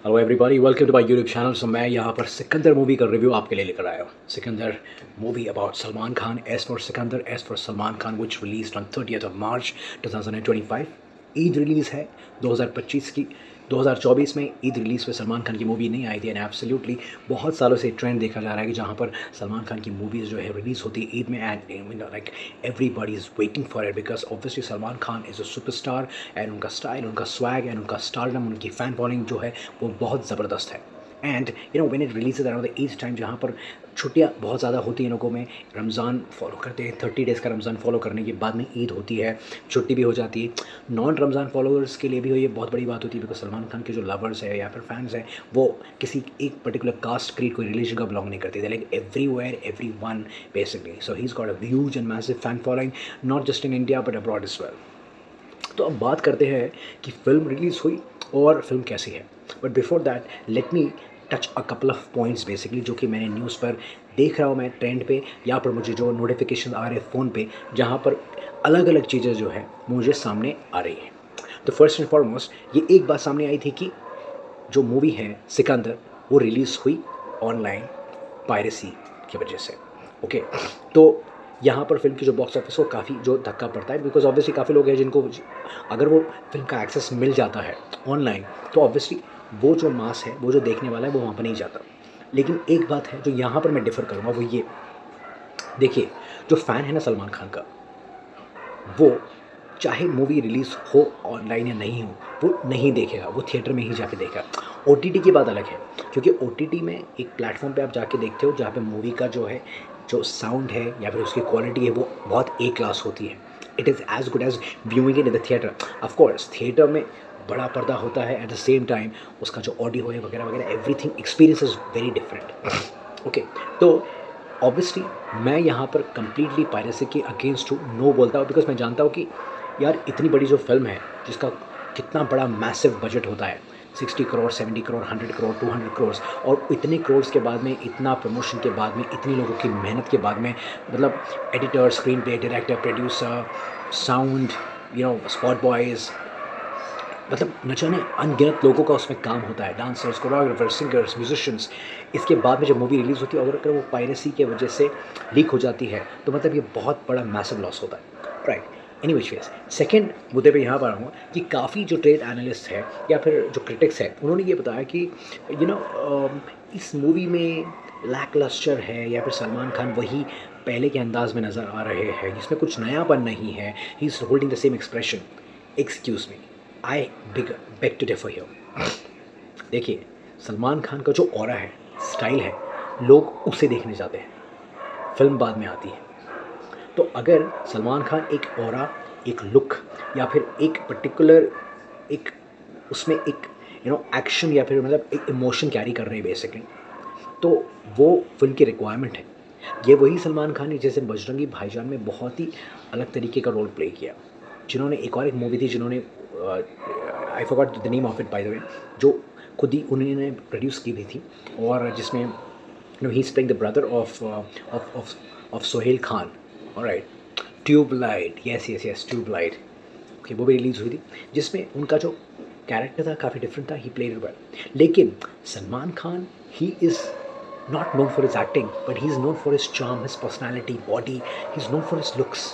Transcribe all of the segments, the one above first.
Hello everybody, welcome to my YouTube channel. So मैं यहाँ पर सिकंदर मूवी का रिव्यू आपके लिए लेकर आया हूँ। Sikandar movie about Salman Khan, as for Sikandar, as for Salman Khan, which release on 30th of March 2025। Eid release है 2025 की। 2024 में ईद रिलीज़ पे सलमान खान की मूवी नहीं आई थी एंड एब्सोल्युटली बहुत सालों से ट्रेंड देखा जा रहा है कि जहाँ पर सलमान खान की मूवीज़ जो है रिलीज़ होती है ईद में and like everybody is waiting for it because obviously Salman Khan is a superstar and उनका स्टाइल, उनका स्वैग एंड उनका स्टारडम, उनकी फ़ैन फॉलोइंग जो है वो बहुत ज़बरदस्त है। And when it release around the Eid time, जहाँ पर छुट्टियाँ बहुत ज़्यादा होती हैं लोगों में, रमज़ान फॉलो करते हैं, 30 डेज़ का रमज़ान फॉलो करने के बाद में ईद होती है, छुट्टी भी हो जाती है। नॉन रमज़ान फॉलोअर्स के लिए भी ये बहुत बड़ी बात होती है बिकॉज सलमान खान के जो लवर्स है या फिर फैंस हैं वो किसी एक पर्टिकुलर कास्ट, क्रीड, कोई रिलीजन का बिलोंग नहीं करते थे, like everywhere, every one basically. So he is got a huge and massive fan following, not just in India but abroad as well. तो अब बात करते हैं कि फ़िल्म रिलीज़ हुई और फिल्म कैसी है। But before that let me touch a couple of points basically, जो कि मैंने न्यूज़ पर देख रहा हूँ, मैं ट्रेंड पे या पर मुझे जो नोटिफिकेशन आ रहे हैं फ़ोन पे, जहाँ पर अलग अलग चीज़ें जो है मुझे सामने आ रही हैं। तो फर्स्ट एंड फॉरमोस्ट ये एक बात सामने आई थी कि जो मूवी है सिकंदर वो रिलीज़ हुई ऑनलाइन पायरेसी की वजह से। ओके, तो यहाँ पर फिल्म की जो बॉक्स ऑफिस को काफ़ी जो धक्का पड़ता है बिकॉज ऑब्वियसली काफ़ी लोग हैं जिनको अगर वो फिल्म का एक्सेस मिल जाता है ऑनलाइन तो ऑब्वियसली वो जो मास है, वो जो देखने वाला है वो वहाँ पर नहीं जाता। लेकिन एक बात है जो यहाँ पर मैं डिफ़र करूँगा वो ये, देखिए, जो फ़ैन है ना सलमान खान का, वो चाहे मूवी रिलीज़ हो ऑनलाइन या नहीं हो, वो नहीं देखेगा, वो थिएटर में ही जाके देखेगा। ओटीटी की बात अलग है, क्योंकि ओटीटी में एक प्लेटफ़ॉर्म पे आप जाके देखते हो जहाँ पे मूवी का जो है, जो साउंड है या फिर उसकी क्वालिटी है वो बहुत ए क्लास होती है। It is as good as viewing it in the theatre. Of course theatre में बड़ा पर्दा होता है, एट द सेम टाइम उसका जो ऑडियो है वगैरह वगैरह, everything experience is very different. Okay, तो ऑब्वियसली मैं यहाँ पर कंप्लीटली पायरेसी के अगेंस्ट हूँ, नो बोलता हूँ बिकॉज मैं जानता हूँ कि यार इतनी बड़ी जो फिल्म है जिसका कितना बड़ा मैसिव बजट होता है, 60 करोड़, 70 करोड़, 100 करोड़, 200 करोड़, और इतने करोड़ के बाद में, इतना प्रमोशन के बाद में, इतनी लोगों की मेहनत के बाद में, मतलब editor, screen play, director, producer, sound, spot boys, मतलब न जाने अनगिनत लोगों का उसमें काम होता है, डांसर्स, कोरियोग्राफर्स, सिंगर्स, म्यूजिशियंस। इसके बाद में जब मूवी रिलीज़ होती है और अगर वो पायरेसी के वजह से लीक हो जाती है तो मतलब ये बहुत बड़ा मैसिव लॉस होता है, right. Any which veg, second मुद्दे पे यहाँ पर आऊँगा कि काफ़ी जो ट्रेड एनालिस्ट है या फिर जो क्रिटिक्स है उन्होंने ये बताया कि इस मूवी में लैक लस्टर है या फिर सलमान खान वही पहले के अंदाज में नज़र आ रहे हैं, इसमें कुछ नयापन नहीं है, he is holding the same expression. Excuse me, I beg to differ here. देखिए, सलमान खान का जो ऑरा है, स्टाइल है, लोग उसे देखने जाते हैं, फिल्म बाद में आती है। तो अगर सलमान खान एक ऑरा, एक लुक या फिर एक पर्टिकुलर एक उसमें एक एक्शन या फिर मतलब एक इमोशन कैरी कर रहे हैं बेसिकली, तो वो फिल्म की रिक्वायरमेंट है। ये वही सलमान खान है जैसे बजरंगी भाईजान में बहुत ही अलग तरीके का रोल प्ले किया, जिन्होंने एक मूवी थी जिन्होंने I forgot the name of it by the way, जो खुद ही उन्होंने प्रोड्यूस की भी थी और जिसमें he is playing the brother of of of Sohail Khan, alright, Tubelight, yes yes yes, Tubelight. Okay, वो भी रिलीज़ हुई थी जिसमें उनका जो कैरेक्टर था काफ़ी डिफरेंट था, ही प्लेड इट वेल। लेकिन Salman Khan, he is not known for his acting, but he's known for his charm, his personality, body, he's known for his looks।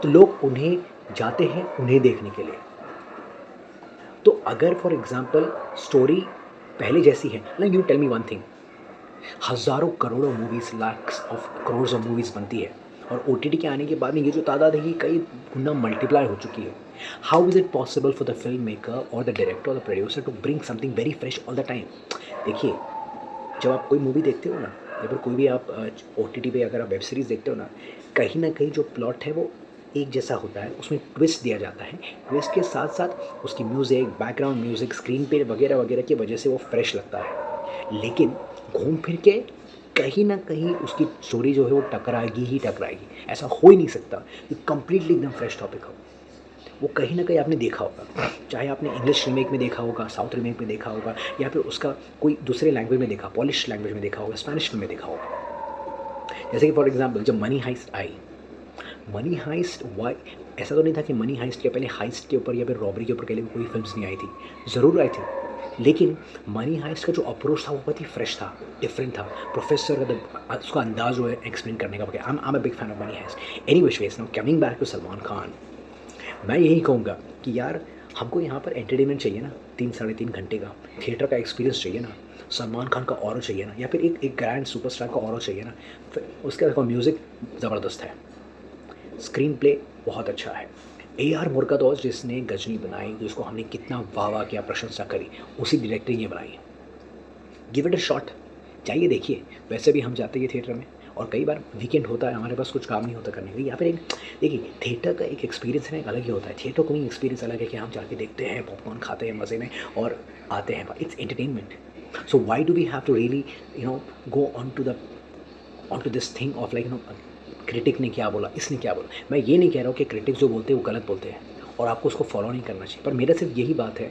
तो लोग उन्हें जाते हैं उन्हें देखने के लिए। तो अगर फॉर एग्जांपल स्टोरी पहले जैसी है, like you tell me one thing, हज़ारों करोड़ों movies, lakhs of crore of movies बनती है और ओटीटी के आने के बाद में ये जो तादाद है ये कई गुना मल्टीप्लाई हो चुकी है। How is it possible for the film maker और द डायरेक्टर और the producer to bring something very fresh all the time? देखिए, जब आप कोई मूवी देखते हो ना या फिर कोई भी आप ओटीटी पे अगर आप वेब सीरीज़ देखते हो ना कहीं जो प्लॉट है वो एक जैसा होता है, उसमें ट्विस्ट दिया जाता है। ट्विस्ट के साथ साथ उसकी म्यूज़िक, बैकग्राउंड म्यूज़िक, स्क्रीन पे वगैरह वगैरह की वजह से वो फ्रेश लगता है। लेकिन घूम फिर के कहीं ना कहीं उसकी स्टोरी जो है वो टकराएगी ही टकराएगी, ऐसा हो ही नहीं सकता कि कंप्लीटली एकदम फ्रेश टॉपिक हो। वो कहीं ना कहीं आपने देखा होगा, चाहे आपने इंग्लिश रीमेक में देखा होगा, साउथ रीमेक में देखा होगा या फिर उसका कोई दूसरे लैंग्वेज में देखा, पॉलिश लैंग्वेज में देखा होगा, स्पेनिश फिल्म में देखा होगा। जैसे कि फॉर एग्जांपल जब मनी हाइस्ट आई, मनी हाइस्ट वाई, ऐसा तो नहीं था कि मनी हाइस्ट के पहले हाइस्ट के ऊपर या फिर रॉबरी के ऊपर पहले कोई फिल्म नहीं आई थी, ज़रूर आई थी। लेकिन मनी हाइस्ट का जो अप्रोच था वो बहुत ही फ्रेश था, डिफरेंट था। प्रोफेसर का उसका अंदाज जो है एक्सप्लेन करने का, I am a big fan of Money Heist. Any which ways, now coming back to Salman Khan, मैं यही कहूँगा कि यार हमको यहाँ पर एंटरटेनमेंट चाहिए ना, 3 साढ़े 3 घंटे का थिएटर का एक्सपीरियंस चाहिए ना, सलमान खान का ऑरा चाहिए ना, या फिर एक ग्रैंड सुपरस्टार का ऑरा चाहिए ना, फिर उसके बाद म्यूज़िक ज़बरदस्त है, स्क्रीन प्ले बहुत अच्छा है। ए आर मुर्कादौस जिसने गजनी बनाई, जिसको हमने कितना वाह वाह किया, प्रशंसा करी, उसी डायरेक्टर ने ये बनाई है। गिव इट अ शॉट, जाइए देखिए। वैसे भी हम जाते हैं थिएटर में, और कई बार वीकेंड होता है, हमारे पास कुछ काम नहीं होता करने के लिए, या फिर एक देखिए थिएटर का एक एक्सपीरियंस है ना, एक अलग ही होता है। थिएटर को भी एक्सपीरियंस अलग है कि हम जाके देखते हैं, पॉपकॉर्न खाते हैं मज़े में और आते हैं, it's entertainment. So why do we have to really go on to this thing of like critic ने क्या बोला, इसने क्या बोला। मैं ये नहीं कह रहा हूँ कि क्रिटिक जो बोलते हैं वो गलत बोलते हैं और आपको उसको फॉलो नहीं करना चाहिए, पर मेरा सिर्फ यही बात है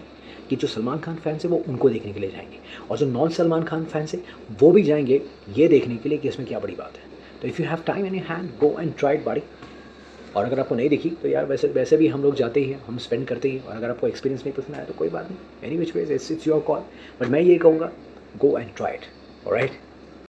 कि जो सलमान खान फैंस है वो उनको देखने के लिए जाएंगे, और जो नॉन सलमान खान फैंस है वो भी जाएंगे ये देखने के लिए कि इसमें क्या बड़ी बात है। तो if you have time in your hand, go and try it बाड़ी। और अगर आपको नहीं दिखी तो यार वैसे वैसे भी हम लोग जाते ही हैं, हम स्पेंड करते ही हैं, और अगर आपको एक्सपीरियंस नहीं पसंद आया तो कोई बात नहीं, any which ways it's your call. But मैं ये कहूँगा, go and try it, alright.